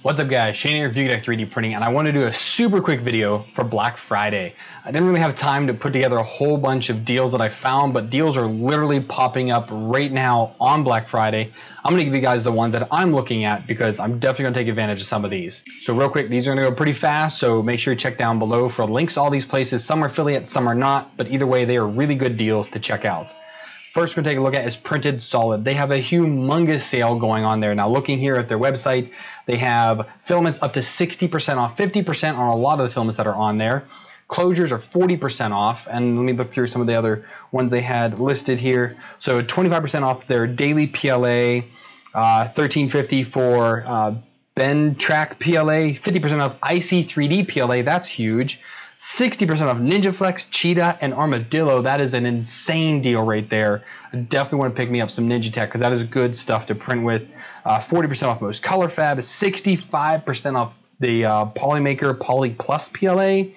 What's up guys, Shane here, Fugatech 3D Printing, and I want to do a super quick video for Black Friday. I didn't really have time to put together a whole bunch of deals that I found, but deals are literally popping up right now on Black Friday. I'm going to give you guys the ones that I'm looking at because I'm definitely going to take advantage of some of these. So real quick, these are going to go pretty fast, so make sure you check down below for links to all these places. Some are affiliates, some are not, but either way, they are really good deals to check out. First we're going to take a look at is PrintSolid. They have a humongous sale going on there. Now looking here at their website, they have filaments up to 60% off, 50% on a lot of the filaments that are on there. Closures are 40% off, and let me look through some of the other ones they had listed here. So 25% off their daily PLA, $13.50 for Bend Track PLA, 50% off IC3D PLA, that's huge. 60% off Ninja Flex, Cheetah, and Armadillo. That is an insane deal right there. I definitely want to pick me up some Ninja Tech because that is good stuff to print with. 40% off most Color Fab, 65% off the Polymaker Poly Plus PLA,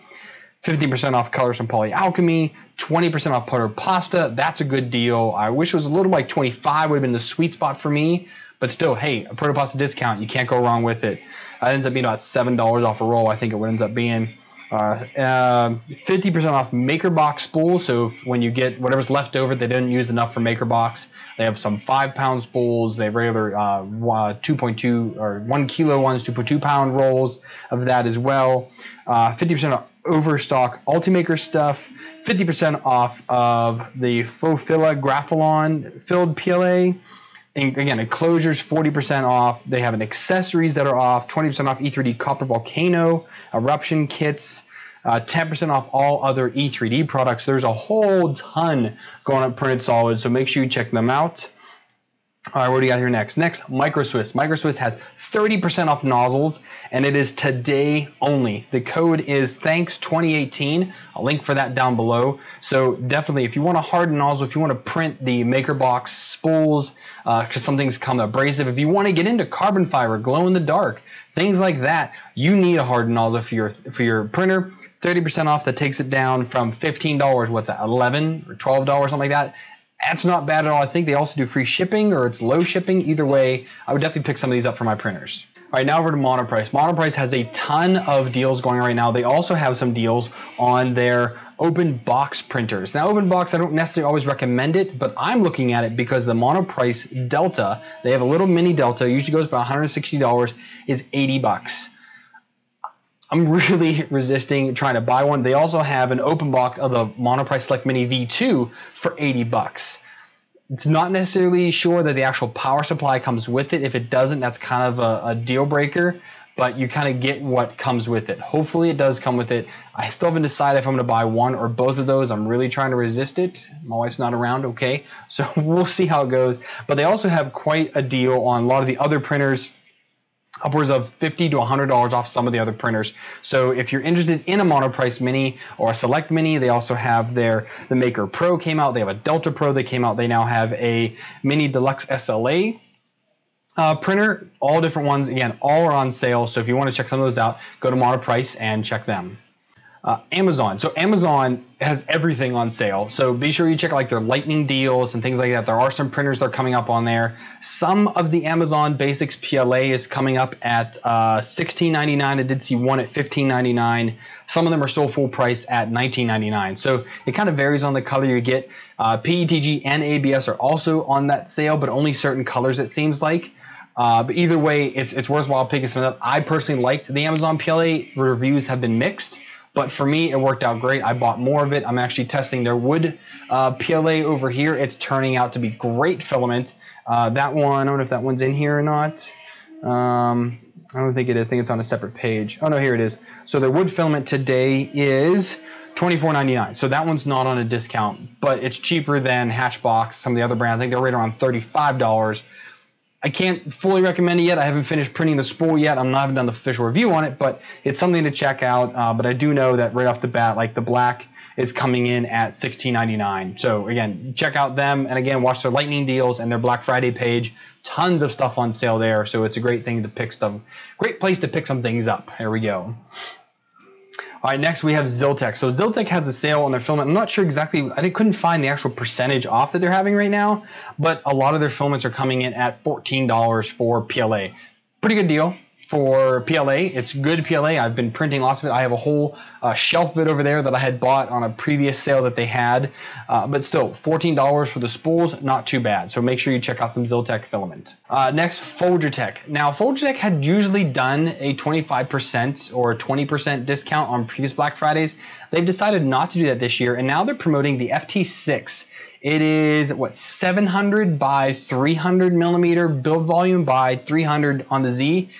15% off colors from Poly Alchemy, 20% off Putter Pasta. That's a good deal. I wish it was a little like 25 would have been the sweet spot for me, but still, hey, a Putter Pasta discount, you can't go wrong with it. It ends up being about $7 off a roll, I think it would end up being. 50% off MakerBox spools, so when you get whatever's left over they didn't use enough for MakerBox, they have some 5-pound spools, they have regular 2.2 or 1 kilo ones, 2.2 pound rolls of that as well. 50% off Overstock Ultimaker stuff, 50% off of the Fofilla Grapholon filled PLA. And again, enclosures 40% off. They have an accessories that are off, 20% off E3D Copper Volcano, eruption kits, 10% off all other E3D products. There's a whole ton going on PrintSolid, so make sure you check them out. All right, what do you got here next? Next, MicroSwiss. MicroSwiss has 30% off nozzles, and it is today only. The code is THANKS2018. I'll link for that down below. So definitely, if you want a hardened nozzle, if you want to print the MakerBox spools, because some things come abrasive, if you want to get into carbon fiber, glow in the dark, things like that, you need a hardened nozzle for your printer. 30% off. That takes it down from $15. What's that? $11 or $12, something like that. That's not bad at all. I think they also do free shipping or it's low shipping. Either way, I would definitely pick some of these up for my printers. All right, now over to Monoprice. Monoprice has a ton of deals going right now. They also have some deals on their open box printers. Now, open box, I don't necessarily always recommend it, but I'm looking at it because the Monoprice Delta, they have a little mini Delta, usually goes about $160, is 80 bucks. I'm really resisting trying to buy one. They also have an open box of the Monoprice Select Mini V2 for 80 bucks. It's not necessarily sure that the actual power supply comes with it. If it doesn't, that's kind of a deal breaker, but you kind of get what comes with it. Hopefully it does come with it. I still haven't decided if I'm going to buy one or both of those. I'm really trying to resist it. My wife's not around, okay? So we'll see how it goes. But they also have quite a deal on a lot of the other printers, upwards of $50 to $100 off some of the other printers. So if you're interested in a Monoprice Mini or a Select Mini, they also have the Maker Pro came out. They have a Delta Pro that came out. They now have a Mini Deluxe SLA printer. All different ones. Again, all are on sale. So if you want to check some of those out, go to Monoprice and check them. Amazon. So Amazon has everything on sale. So be sure you check like their lightning deals and things like that. There are some printers that are coming up on there. Some of the Amazon Basics PLA is coming up at $16.99. I did see one at $15.99. Some of them are still full price at $19.99. So it kind of varies on the color you get. PETG and ABS are also on that sale, but only certain colors it seems like. But either way, it's worthwhile picking some up. I personally liked the Amazon PLA. Reviews have been mixed. But for me, it worked out great. I bought more of it. I'm actually testing their wood PLA over here. It's turning out to be great filament. That one, I don't know if that one's in here or not. I don't think it is. I think it's on a separate page. Oh, no, here it is. So their wood filament today is $24.99. So that one's not on a discount, but it's cheaper than Hatchbox, some of the other brands. I think they're right around $35. I can't fully recommend it yet. I haven't finished printing the spool yet. I haven't done the official review on it, but it's something to check out. But I do know that right off the bat, like the black is coming in at $16.99. So again, check out them. And again, watch their lightning deals and their Black Friday page. Tons of stuff on sale there. So it's a great thing to pick stuff. Great place to pick some things up. Here we go. All right, next we have Ziltech. So Ziltech has a sale on their filament. I'm not sure exactly, I couldn't find the actual percentage off that they're having right now, but a lot of their filaments are coming in at $14 for PLA. Pretty good deal. for PLA. It's good PLA. I've been printing lots of it. I have a whole shelf of it over there that I had bought on a previous sale that they had. But still, $14 for the spools, not too bad. So make sure you check out some Fugatech filament. Next, Fugatech. Now, Fugatech had usually done a 25% or 20% discount on previous Black Fridays. They've decided not to do that this year, and now they're promoting the FT6. It is, what, 700 by 300 millimeter build volume by 300 on the Z.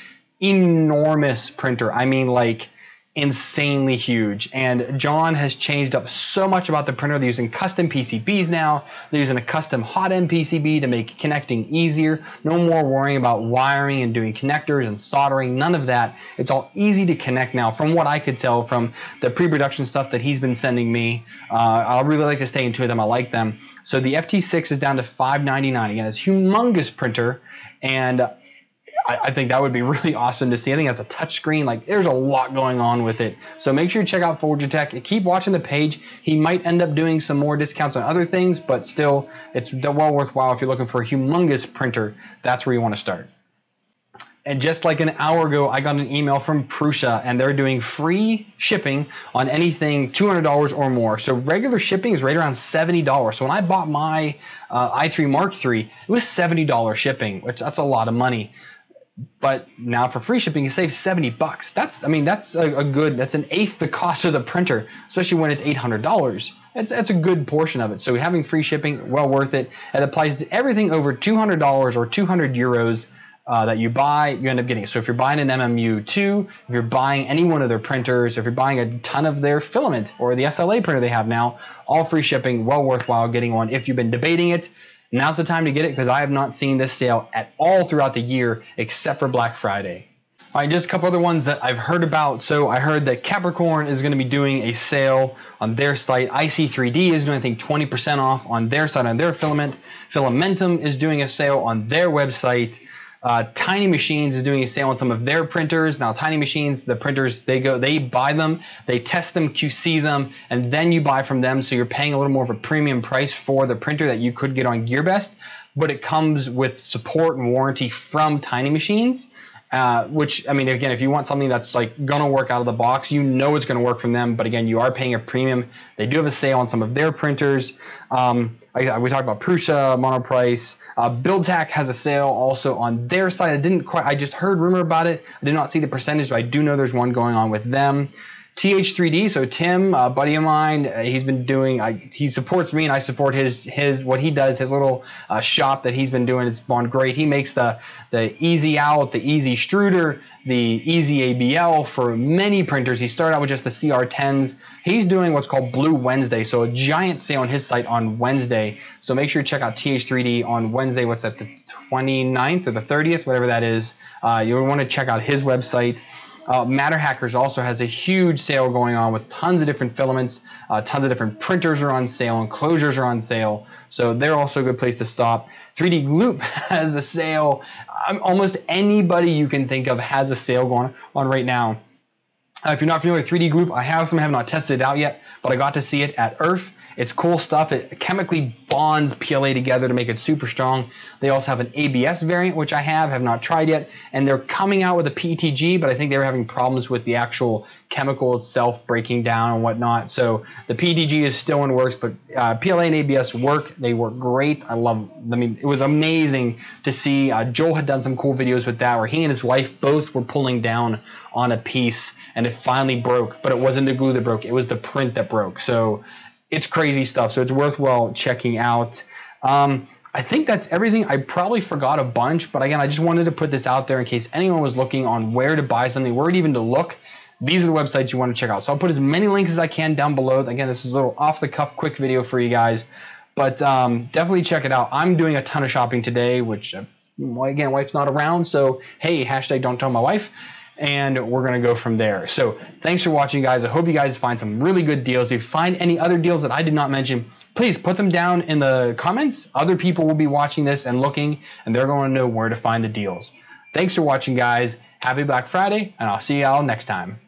Enormous printer. I mean, like, insanely huge. And John has changed up so much about the printer. They're using custom PCBs now. They're using a custom hot end PCB to make connecting easier. No more worrying about wiring and doing connectors and soldering. None of that. It's all easy to connect now, from what I could tell from the pre-production stuff that he's been sending me. I really like to stay in tune with them. I like them. So the FT6 is down to $599. Again, it's a humongous printer, and I think that would be really awesome to see. I think that's a touch screen. Like, there's a lot going on with it. So make sure you check out Fugatech. Keep watching the page. He might end up doing some more discounts on other things, but still, it's well worthwhile if you're looking for a humongous printer. That's where you want to start. And just like an hour ago, I got an email from Prusa, and they're doing free shipping on anything $200 or more. So regular shipping is right around $70. So when I bought my i3 Mark III, it was $70 shipping, which that's a lot of money. But now for free shipping, you save $70. That's that's an eighth the cost of the printer, especially when it's $800. That's a good portion of it. So having free shipping, well worth it. It applies to everything over $200 or 200 euros that you buy, you end up getting it. So if you're buying an MMU2, if you're buying any one of their printers, if you're buying a ton of their filament or the SLA printer they have now, all free shipping, well worthwhile getting one. If you've been debating it, now's the time to get it, because I have not seen this sale at all throughout the year except for Black Friday. All right, just a couple other ones that I've heard about. So I heard that Capricorn is going to be doing a sale on their site. IC3D is doing, I think, 20% off on their site on their filament. Filamentum is doing a sale on their website. Tiny Machines is doing a sale on some of their printers. Now, Tiny Machines, the printers, they buy them, they test them, QC them, and then you buy from them. So you're paying a little more of a premium price for the printer that you could get on GearBest, but it comes with support and warranty from Tiny Machines. Which, I mean, again, if you want something that's like gonna work out of the box, you know it's gonna work from them, but again, you are paying a premium. They do have a sale on some of their printers. We talked about Prusa, Monoprice. BuildTech has a sale also on their site. I just heard rumor about it. I did not see the percentage, but I do know there's one going on with them. TH3D, so Tim, a buddy of mine, he's been doing, he supports me and I support his what he does, his little shop that he's been doing. It's gone great. He makes the Easy Out, the Easy Extruder, the Easy ABL for many printers. He started out with just the CR10s. He's doing what's called Blue Wednesday, so a giant sale on his site on Wednesday. So make sure you check out TH3D on Wednesday. What's that, the 29th or the 30th, whatever that is. You'll want to check out his website. Matter Hackers also has a huge sale going on with tons of different filaments, tons of different printers are on sale, enclosures are on sale, so they're also a good place to stop. 3D Gloop has a sale. Almost anybody you can think of has a sale going on right now. If you're not familiar with 3D Gloop, I have not tested it out yet, but I got to see it at IRF. It's cool stuff. It chemically bonds PLA together to make it super strong. They also have an ABS variant, which I have not tried yet, and they're coming out with a PETG, but I think they were having problems with the actual chemical itself breaking down and whatnot. So the PETG is still in works, but PLA and ABS work. They work great. I mean, it was amazing to see. Joel had done some cool videos with that, where he and his wife both were pulling down on a piece, and it finally broke. But it wasn't the glue that broke; it was the print that broke. So it's crazy stuff, so it's worthwhile checking out. I think that's everything. I probably forgot a bunch, but again, I just wanted to put this out there in case anyone was looking on where to buy something, where even to look. These are the websites you want to check out. So I'll put as many links as I can down below. Again, this is a little off-the-cuff quick video for you guys, but definitely check it out. I'm doing a ton of shopping today, which, again, wife's not around, so hey, hashtag don't tell my wife. And we're going to go from there. So thanks for watching, guys. I hope you guys find some really good deals. If you find any other deals that I did not mention, please put them down in the comments. Other people will be watching this and looking, and they're going to know where to find the deals. Thanks for watching, guys. Happy Black Friday, and I'll see y'all next time.